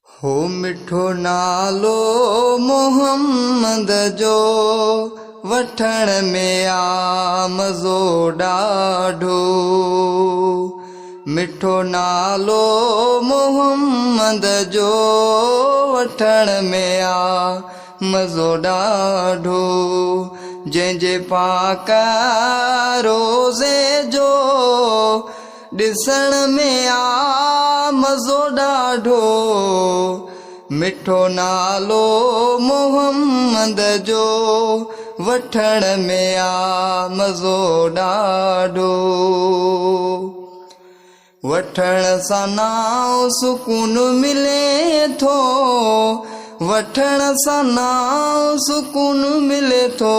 हो मिठो नालो मोहम्मद जो वठण में आ मज़ो ॾाढो। मिठो नालो मोहम्मद जो वठण में आ मज़ो ॾाढो। जंहिंजे पाक रोज़े जो ॾिसण में आ मज़ो ॾाढो। मिठो नालो मोहम्मद जो वठण में आ मज़ो ॾाढो। वठण सां नाओ सुकून मिले थो, वठण सां नाओ सुकून मिले थो।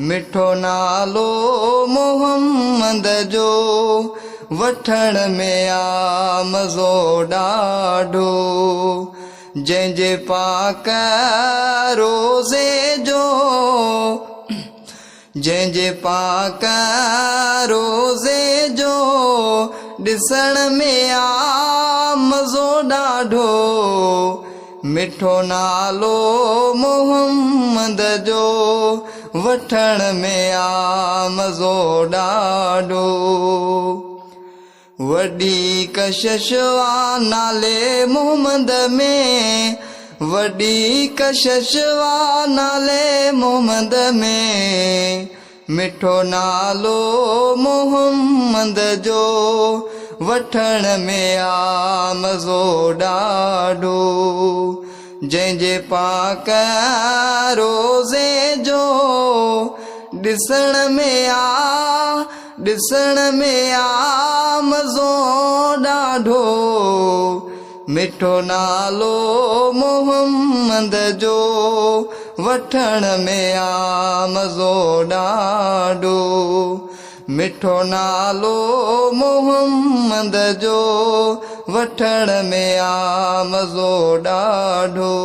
मिठो नालो मोहम्मद जो वठण में आ मज़ो ॾाढो। जंहिंजे पाक रोज़े जो, जंहिंजे पाक रोज़े जो ॾिसण में आ मज़ो ॾाढो। मिठो नालो मोहम्मद जो वठण में आ मज़ो ॾाढो। वॾी कशिश आ नाले मोहम्मद में, वॾी कशिश आ नाले मोहम्मद में। मिठो नालो मोहम्मद जो वठण में आ मज़ो ॾाढो। जंहिंजे पाक रोज़े जो ॾिसण में आ, ॾिसण में आ मज़ो ॾाढो। मिठो नालो मोहम्मद जो वठण में आ मज़ो ॾाढो। मिठो नालो मोहम्मद जो वठण में आ मज़ो ॾाढो।